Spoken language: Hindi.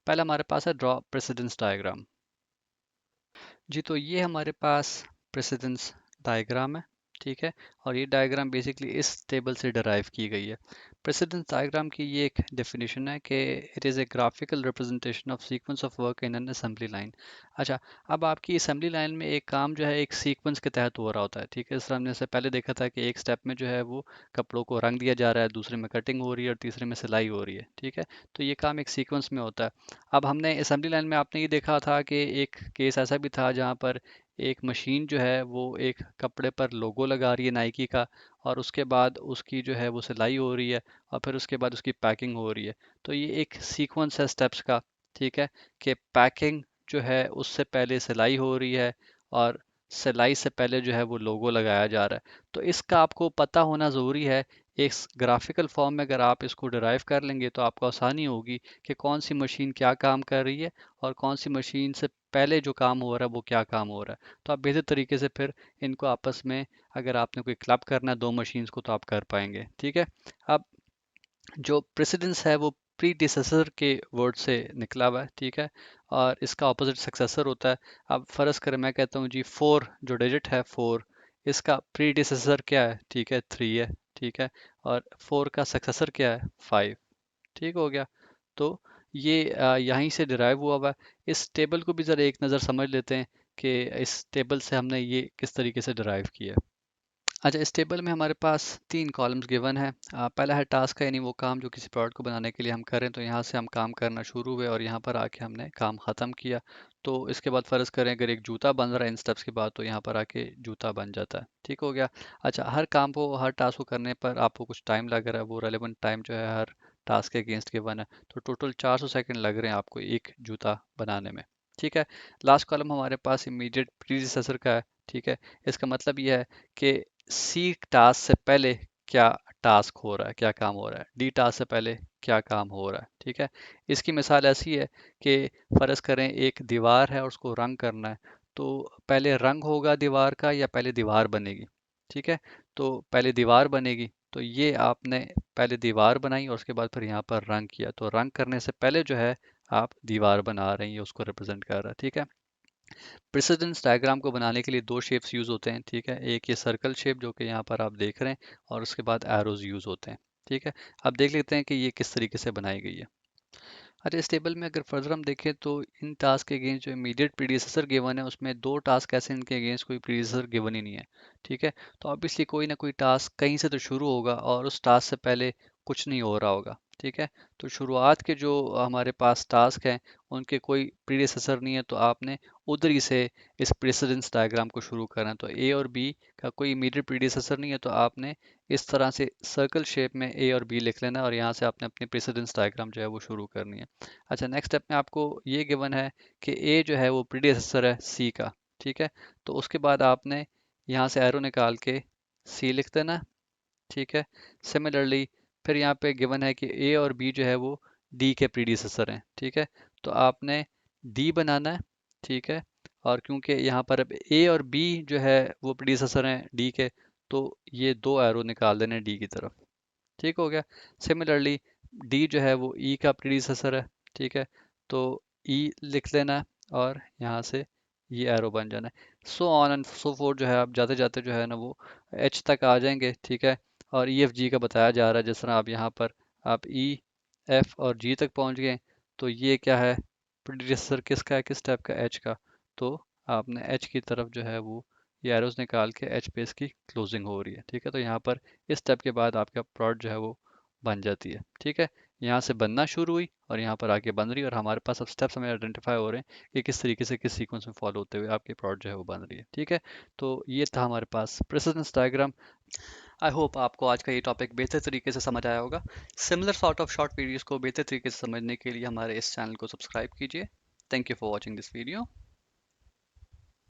पहला हमारे पास है ड्रॉ प्रेसिडेंस डायग्राम। जी तो ये हमारे पास प्रेसिडेंस डायग्राम है, ठीक है। और ये डायग्राम बेसिकली इस टेबल से डराइव की गई है। प्रेसिडेंस डायग्राम की ये एक डेफिनेशन है कि it is a graphical representation of sequence of work in an assembly line. अच्छा, अब आपकी असेंबली लाइन में एक काम जो है एक सीक्वेंस के तहत हो रहा होता है, ठीक है। इस तरह हमने से पहले देखा था कि एक स्टेप में जो है वो कपड़ों को रंग दिया जा रहा है, दूसरे में कटिंग हो रही है और तीसरे में सिलाई हो रही है, ठीक है। तो ये काम एक सीक्वेंस में होता है। अब हमने असेंबली लाइन में आपने ये देखा था कि एक केस ऐसा भी था जहाँ पर एक मशीन जो है वो एक कपड़े पर लोगो लगा रही है नाइकी का, और उसके बाद उसकी जो है वो सिलाई हो रही है, और फिर उसके बाद उसकी पैकिंग हो रही है। तो ये एक सीक्वेंस है स्टेप्स का, ठीक है। कि पैकिंग जो है उससे पहले सिलाई हो रही है, और सिलाई से पहले जो है वो लोगो लगाया जा रहा है। तो इसका आपको पता होना ज़रूरी है। एक ग्राफिकल फॉर्म में अगर आप इसको डिराइव कर लेंगे तो आपको आसानी होगी कि कौन सी मशीन क्या काम कर रही है, और कौन सी मशीन से पहले जो काम हो रहा है वो क्या काम हो रहा है। तो आप बेहतर तरीके से फिर इनको आपस में, अगर आपने कोई क्लब करना है दो मशीन्स को, तो आप कर पाएंगे, ठीक है। अब जो प्रेसिडेंस है वो प्रीडिसेसर के वर्ड से निकला हुआ है, ठीक है। और इसका ऑपोजिट सक्सेसर होता है। अब फर्ज करें मैं कहता हूँ जी 4 जो डिजिट है 4, इसका प्रीडिसेसर क्या है, ठीक है 3 है, ठीक है। और 4 का सक्सेसर क्या है 5, ठीक हो गया। तो ये यहीं से डिराइव हुआ है। इस टेबल को भी ज़रा एक नज़र समझ लेते हैं कि इस टेबल से हमने ये किस तरीके से डिराइव किया है। अच्छा, इस टेबल में हमारे पास 3 कॉलम्स गिवन है। पहला है टास्क है, यानी वो काम जो किसी प्रोडक्ट को बनाने के लिए हम करें, तो यहाँ से हम काम करना शुरू हुए और यहाँ पर आके हमने काम ख़त्म किया। तो इसके बाद फ़र्ज़ करें अगर एक जूता बन रहा है इन स्टेप्स के बाद, तो यहाँ पर आके जूता बन जाता है, ठीक हो गया। अच्छा, हर काम को, हर टास्क को करने पर आपको कुछ टाइम लग रहा है, वो रेलेवेंट टाइम जो है हर टास्क के अगेंस्ट गिवन है। तो टोटल 400 सेकंड लग रहे हैं आपको एक जूता बनाने में, ठीक है। लास्ट कॉलम हमारे पास इमीडिएट प्रीडिसेसर का है, ठीक है। इसका मतलब यह है कि सी टास्क से पहले क्या टास्क हो रहा है, क्या काम हो रहा है, डी टास्क से पहले क्या काम हो रहा है, ठीक है। इसकी मिसाल ऐसी है कि फर्ज करें एक दीवार है और उसको रंग करना है, तो पहले रंग होगा दीवार का या पहले दीवार बनेगी, ठीक है। तो पहले दीवार बनेगी, तो ये आपने पहले दीवार बनाई और उसके बाद फिर यहाँ पर रंग किया, तो रंग करने से पहले जो है आप दीवार बना रहे हैं, ये उसको रिप्रेजेंट कर रहा है, ठीक है। प्रेसिडेंस डायग्राम को बनाने के लिए दो शेप्स यूज़ होते हैं, ठीक है। एक ये सर्कल शेप जो कि यहाँ पर आप देख रहे हैं, और उसके बाद एरोज यूज़ होते हैं, ठीक है। अब देख लेते हैं कि ये किस तरीके से बनाई गई है। अच्छा, इस टेबल में अगर फर्दर हम देखें तो इन टास्क के अगेंस्ट जो इमीडिएट प्रीडिसेसर गिवन है उसमें दो टास्क ऐसे हैं इनके अगेंस्ट कोई प्रीडिसेसर गिवन ही नहीं है, ठीक है। तो ऑब्वियसली कोई ना कोई टास्क कहीं से तो शुरू होगा और उस टास्क से पहले कुछ नहीं हो रहा होगा, ठीक है। तो शुरुआत के जो हमारे पास टास्क हैं उनके कोई प्रीडिसेसर नहीं है, तो आपने उधर ही से इस प्रेसिडेंस डायग्राम को शुरू करना है। तो ए और बी का कोई इमीडिएट प्रीडिसेसर नहीं है, तो आपने इस तरह से सर्कल शेप में ए और बी लिख लेना है और यहाँ से आपने अपनी प्रेसिडेंस डायग्राम जो है वो शुरू करनी है। अच्छा, नेक्स्ट स्टेप में आपको ये गिवन है कि ए जो है वो प्रीडिसेसर है सी का, ठीक है। तो उसके बाद आपने यहाँ से एरो निकाल के सी लिख देना, ठीक है। सिमिलरली फिर यहाँ पे गिवन है कि ए और बी जो है वो डी के प्रीडिसेसर हैं, ठीक है। तो आपने डी बनाना है, ठीक है। और क्योंकि यहाँ पर अब ए और बी जो है वो प्रीडिसेसर हैं डी के, तो ये दो एरो निकाल देने डी की तरफ, ठीक हो गया। सिमिलरली डी जो है वो ई का प्रीडिसेसर है, ठीक है। तो ई लिख लेना है और यहाँ से ये एरो बन जाना है। So on and so fourth जो है आप जाते जाते जो है ना वो एच तक आ जाएंगे, ठीक है। और ई एफ जी का बताया जा रहा है, जिस तरह आप यहाँ पर आप ई एफ और जी तक पहुँच गए, तो ये क्या है प्रीडिसेसर किसका है, किस टाइप का, एच का। तो आपने एच की तरफ जो है वो ये एरोज निकाल के एच पे इसकी क्लोजिंग हो रही है, ठीक है। तो यहाँ पर इस स्टेप के बाद आपका प्रोडक्ट जो है वो बन जाती है, ठीक है। यहाँ से बनना शुरू हुई और यहाँ पर आके बन रही है, और हमारे पास अब स्टेप्स हमें आइडेंटिफाई हो रहे हैं कि किस तरीके से किस सीक्वेंस में फॉलो होते हुए आपकी प्रोडक्ट जो है वो बन रही है, ठीक है। तो ये था हमारे पास प्रेसिडेंस डायग्राम। आई होप आपको आज का ये टॉपिक बेहतर तरीके से समझ आया होगा। Similar sort of short videos को बेहतर तरीके से समझने के लिए हमारे इस चैनल को सब्सक्राइब कीजिए। Thank you for watching this video.